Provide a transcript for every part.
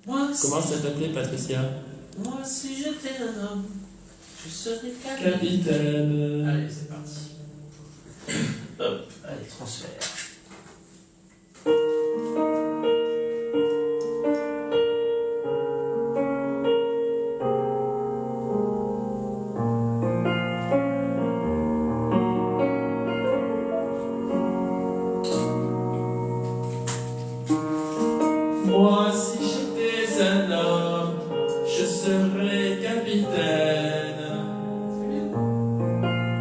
Moi, Comment ça t'appelait, Patricia? Moi, si j'étais un homme, je serais Capitaine. Allez, c'est parti. Hop, allez, transfert. Moi, si j'étais un homme, je serais capitaine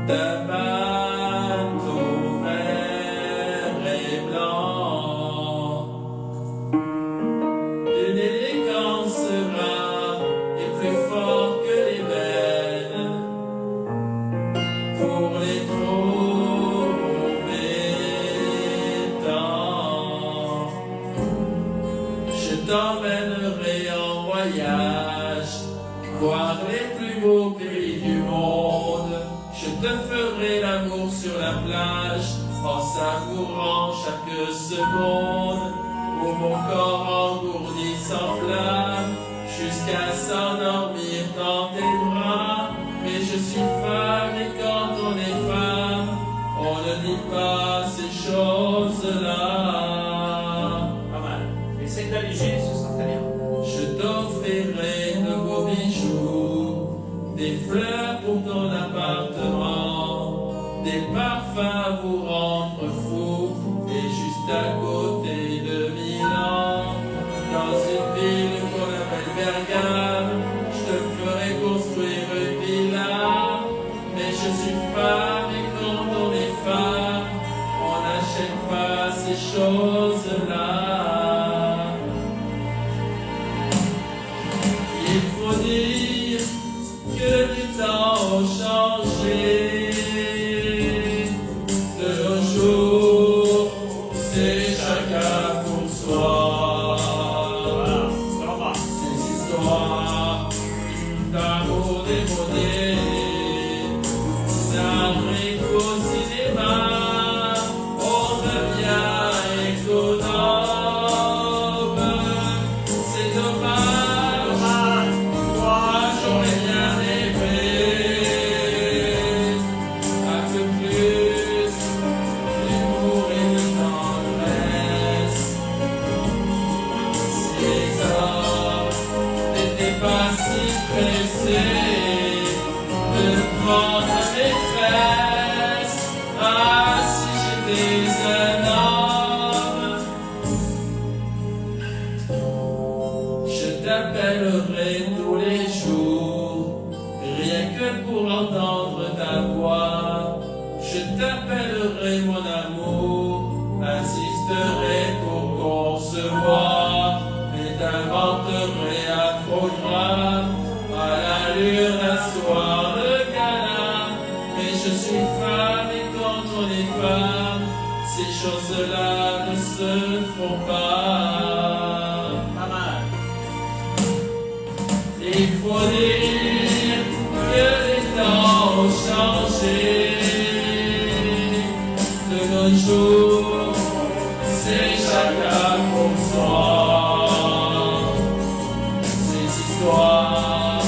d'un bateau vert et blanc, d'une élégance rare et plus fort que les veines, pour les trop mauvais temps. Je t'emmènerai en voyage, voir les plus beaux pays du monde. Je te ferai l'amour sur la plage, en savourant chaque seconde, où mon corps engourdi s'enflamme, jusqu'à s'endormir dans tes bras. Mais je suis femme et quand on est femme, on ne dit pas ces choses-là. Essaye d'alléger, ce sera très bien. Je t'offrirai de beaux bijoux, des fleurs pour ton appartement, des parfums à vous rendre fou, et juste à côté de Milan, dans une ville qu'on appelle Bergame, je te ferai construire une villa. Mais je suis femme et quand on est femme, on n'achète pas ces choses-là. Il faut dire que les temps ont changé. De nos jours, c'est chacun pour soi. Ces histoires d'amour démodé, ça arrive au cinéma, on devient économe. C'est dommage. Moi j'aurais bien aimé un peu plus d'humour et de tendresse. Si les hommes n'étaient pas si pressés de prendre maîtresse, ah si j'étais un homme, je t'appellerai tous les jours, rien que pour entendre ta voix. Je t'appellerai mon amour, insisterai pour qu'on se voie, et t'inventerai un programme à l'allure d'un soir de gala. Mais je suis femme et quand on est femme, ces choses-là ne se font pas. Pas mal. Il faut dire que les temps ont changé. De nos jours, c'est chacun pour soi. Ces histoires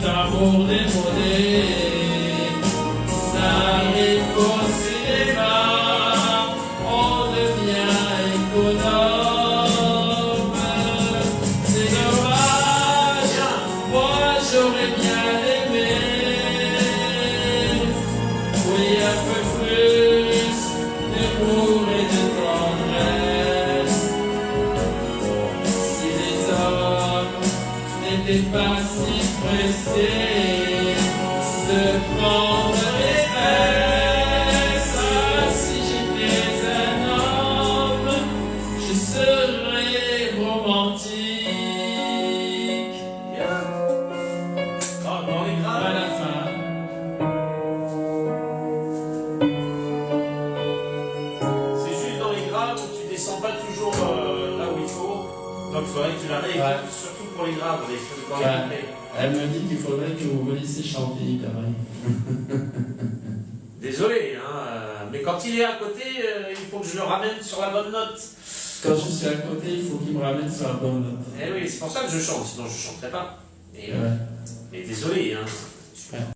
d'amour démodé, ça arrive au cinéma, on devient économe. C'est dommage. Moi j'aurais bien aimé, oui un peu plus d'amour et de tendresse. Si les hommes n'étaient pas si pressés de prendre maîtresse, ah, si j'étais un homme, je serais romantique. Dans les À graves. la fin. C'est juste dans les graves où tu descends pas toujours là où il faut. Donc il faudrait que tu la réécoutes, Ouais. surtout pour les graves, dans les Ouais. couplets. Elle me dit qu'il faudrait que vous me laissiez chanter quand même. Désolé, hein, mais quand il est à côté, il faut que je le ramène sur la bonne note. Quand je suis à côté, il faut qu'il me ramène sur la bonne note. Eh oui, c'est pour ça que je chante, sinon je ne chanterais pas. Et, Ouais. mais désolé, hein.